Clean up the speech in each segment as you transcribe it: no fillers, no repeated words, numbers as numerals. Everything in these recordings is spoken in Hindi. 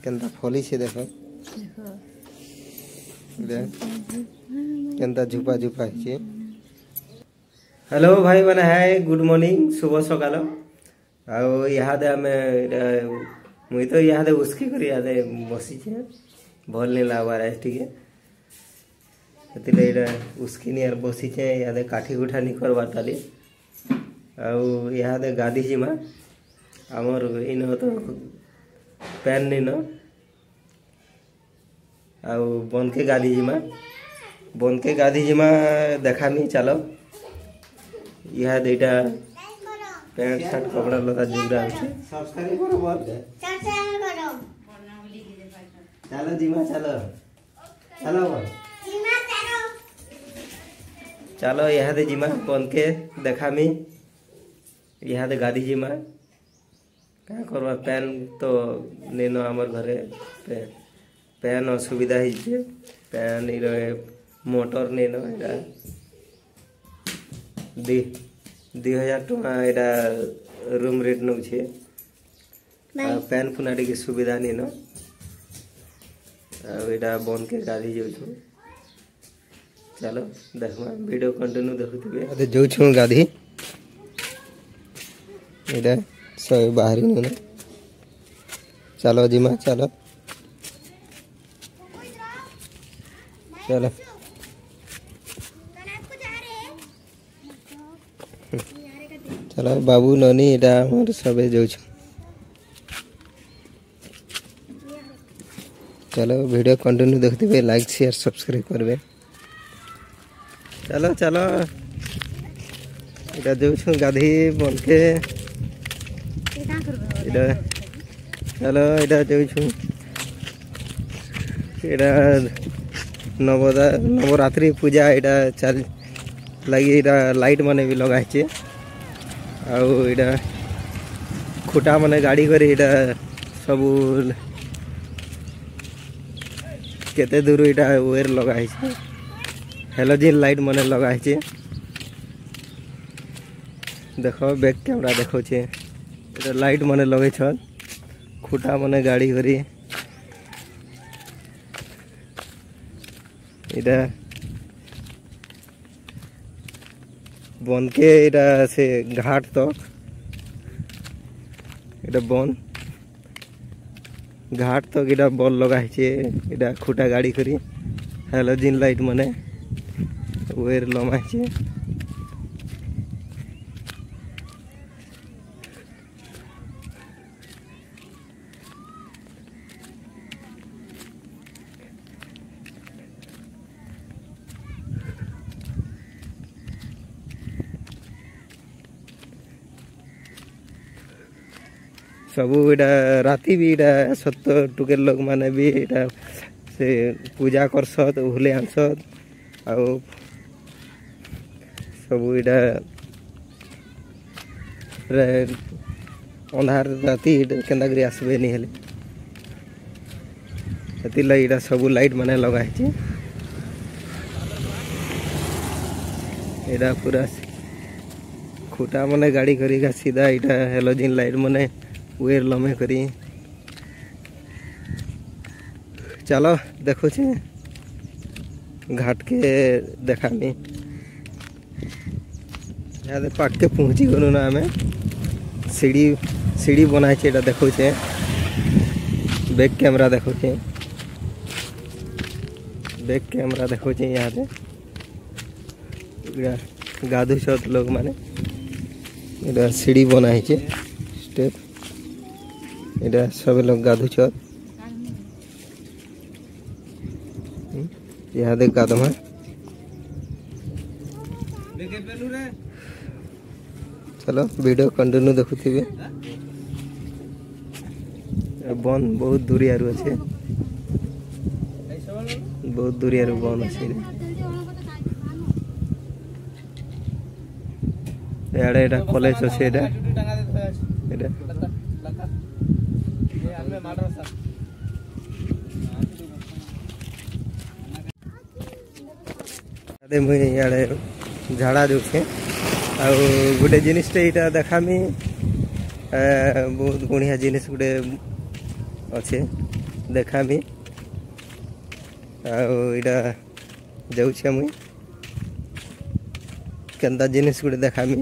केंता फली से देखो केंता झुपा झुपा है। हेलो भाई मैंने है गुड मॉर्निंग शुभ सकाल आदे आम मुई तो इहादे उसकी कर इहादे बसी भल नहीं लगवार है ठीक है उसकी नहीं बसी इहादे काठी गुठा नहीं करवार ताली आदे गाधी जिमा आमर इन तो पैन नहीं न बन के गाधी जिमा देखा नहीं चलो यह दुईटा पैंट शर्ट कपड़ा लता जुगरा सब्सक्राइब करो बोल चलो जिमा चलो चलो चलो यह दे जिमा बन के देखा मी यह दे गाड़ी जिमा क्या करवा पैन तो नहीं न आमर घरे पैन असुविधा है पैन मोटर नहीं न 2000 टका यहाँ रूम रेट नौ पैन फुना टी सुविधा नहीं न यहाँ बन के गाड़ी जाऊँ चलो देखमा वीडियो कंटिन्यू देखुवे जो छू गाधी यहाँ सब बाहरी न चलो जिमा चलो चलो चलो बाबू ननी यहाँ सब जो चलो वीडियो कंटिन्यू देखते लाइक शेयर सब्सक्राइब करबे चलो चलो इटा जो गाधी बन के चलो इटा जो नवरात्रि पूजा यहाँ चल लगी लाइट माने भी लगाई आउटा खुटा माने गाड़ी करी सब केते दूर यहाँ वेर लगाई हेलोजिन लाइट माने लगाई देखो बैक कैमरा देखो लाइट माने लगे खुटा माने गाड़ी करी इटा बन के इटा से घाट तक इटा बन घाट तक इटा बल लगाई इटा खुटा गाड़ी करी हेलोजिन लाइट माने वेर लमाई सब इटा राति भी इटा सत्य टुके लोग माने भी इटा से पूजा करसत उहले आनसत आउ सब इटा अंधार राति केंदा करी आसबे नहीं हेले हेति ला इटा सब लाइट माने लगाई इटा पूरा खुटा माने गाड़ी करी सीधा इटा हेलोजिन लाइट माने वेर लमे करी चलो देखो घाट के देखा नहीं यहाँ पाट के पहुँची गलु ना आम सीढ़ी बनाई देखो बैक कैमरा देखो बैक कैमरा देखो यहाँ गाधु छत लोग माने सीढ़ी बनाई स्टेप इधर सब लोग गाधु छत यहाँ देख गाधमा चलो वीडियो कंटिन्यू देखुथिबे बन बहुत दूरिया अच्छे बहुत दूरिया बन अच्छे इड़ा कॉलेज अच्छे मुझे झाड़ा जो गोटे जिनिसटे यहाँ देखामी बहुत बढ़िया जिनिस गोटे अच्छे देखामी आईटा जाऊे मुई केन्ता जिनिस गुटे देखामी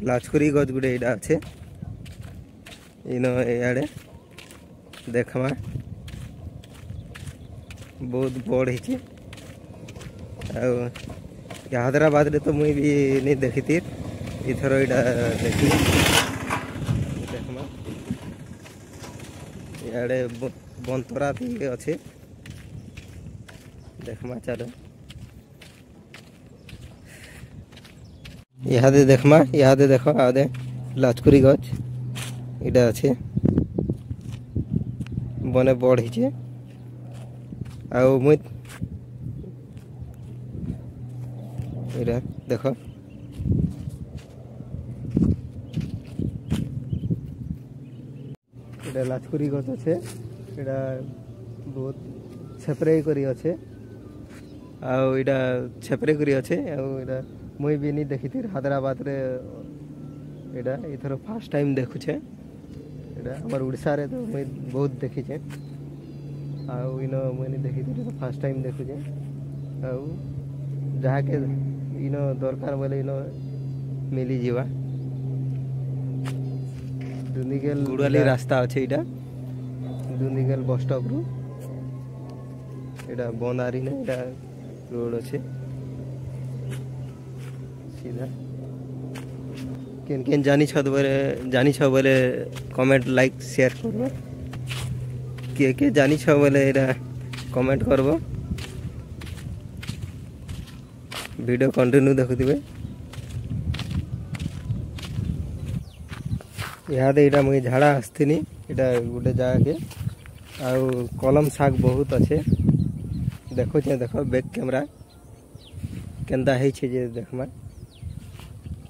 लाचकुरी गज गुटे यहाँ अच्छे इन इे देखमा बहुत बड़ है हैदराबाद रे तो मुई भी नहीं देखी थी इथर यहाँ देखी देखमा इे बंतरा अच्छे देखमा चलो इहादे देखमा इहादे देख आदे लाचकुरी गच इटा अच्छे बने बढ़ी मुई इटा देख इटा लाचकुरी गच अच्छे इटा बहुत छेपरे करी अच्छे आईटा छेपरे करी अच्छे आईटा मुई भी नहीं देखी थी हैदराबाद रे इटा इथर फर्स्ट टाइम देखुचे इटा हमर उड़ीसा रे तो मुई बहुत देखी छे इन मुई नहीं देखी थी तो फर्स्ट टाइम देखुचे जहाँ के इन दरकार बोले इन मिली जीवा दुंदीगेल गुड़ाली रास्ता अच्छे इटा दुंदीगेल बस स्टॉप रु इटा बंदारी ने इटा रोड अच्छे सीधा केन केन जानी बोले कमेंट लाइक शेयर करब के जानी बोले एरा कमेंट करब वीडियो कंटिन्यू देखुथिबे यहाँ इटा मुझे झाड़ा आसनी इटा गोटे जगह के कलम शाग बहुत अच्छे देखुचे देख बैक कैमरा केन्ता है देखमा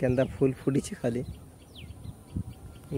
केन्ता फूल फुटी खाली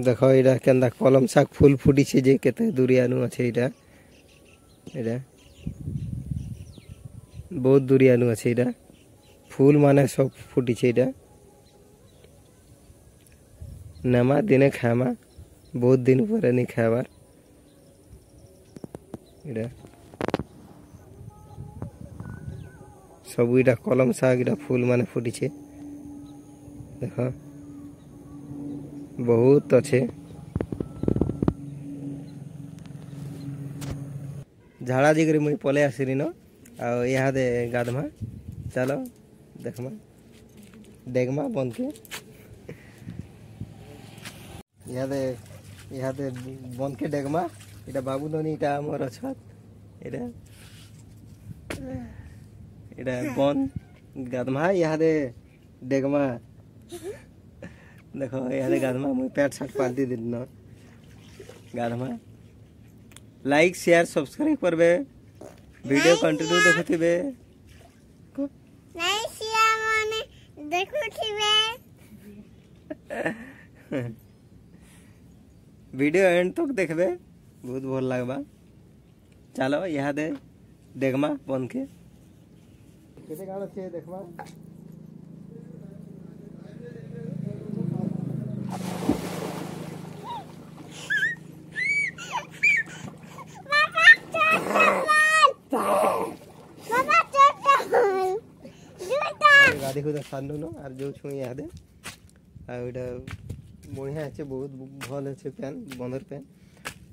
देख यहाँ केन्ता कलम शाग फूल फुटी जे केते दूरियानु अच्छे इटा इटा बहुत दूरियानु अच्छे इटा फूल माने सब फुटी इटा नमा दिने खामा बहुत दिन पर नहीं खाबार इटा सब इटा कलम शाग इटा फूल माने फुटी देख बहुत अच्छे झाड़ा जिगरी मुई पले आसरी न यहाँ दे गाधमा चलो देखमा डेगमा बन के यहाँ दे बन के डेगमा इटा बाबू ननी इटा मोर अछत इटा इटा बन गाधमा यहाँ दे डेगमा देखो यहाँ दे गाधमा मुई पैंट शर्ट पाल्टी दिन न गाधमा लाइक शेयर सब्सक्राइब करबे वीडियो कंटिन्यू देखुथिबे नहीं शेयर माने देखुथिबे वीडियो एंड तक देखबे बहुत भल लगबा चलो यहाँ दे देखमा बन के केते गाड़ छे देखमा गाड़ी खुद सानू न आर जो छु यहाँ दे आटा बढ़िया अच्छे बहुत भल अच्छे पैन बंदर पैन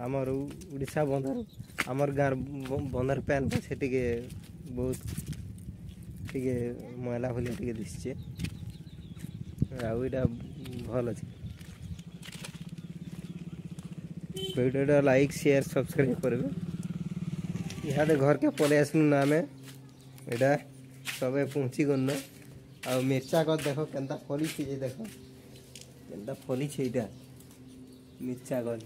आमर उड़ीसा बंदर आमर गाँव बंदर पैन पछे टे बहुत टे मैला भले टे दिशे आईटा भल अच्छे वीडियो लाइक शेयर सब्सक्राइब करेंगे यहाँ घर के पलि आसनु ना आम यहाँ सब पहुँची गन आ मिर्चा गछ देख केन्ता फली देख केन्ता फली यहाँ मिर्चा गछ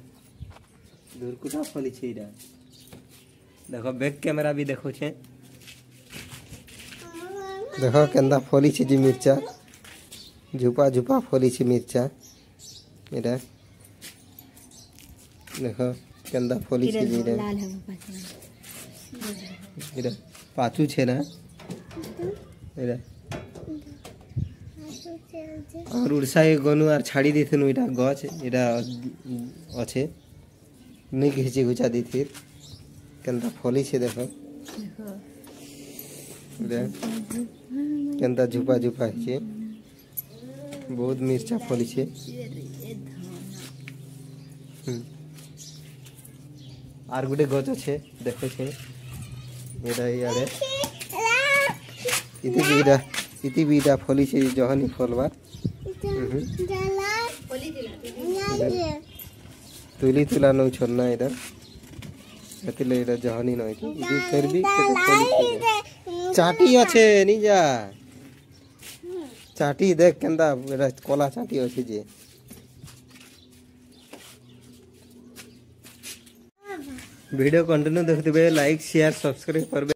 धुरकुटा फली यहाँ देख बैक कैमरा भी देखो छे देख केन्ता फली जी मिर्चा झुपा झुपा फली मिर्चा यहाँ देख केन्ता फली इटा पाचू छे ना इटा और उड़ीसा गनु आर छाड़ी देथनु इटा गछ इटा अच्छे नहीं घिची घुचा दी थी केंता फली छे देखो देख केंता झुपा झुपा छे बहुत मिर्चा फली छे आर गुटे गच छे देखो छे एडा याडे इति बीटा फली छे जहनी फलवा तुली तुला न छोड़ना इधर एतिले इधर जहनी न इति फिर भी चाटी আছে निजा चाटी देख केंदा कोला चाटी আছে जे वीडियो कंटिन्यू देखते लाइक शेयर सब्सक्राइब करबे।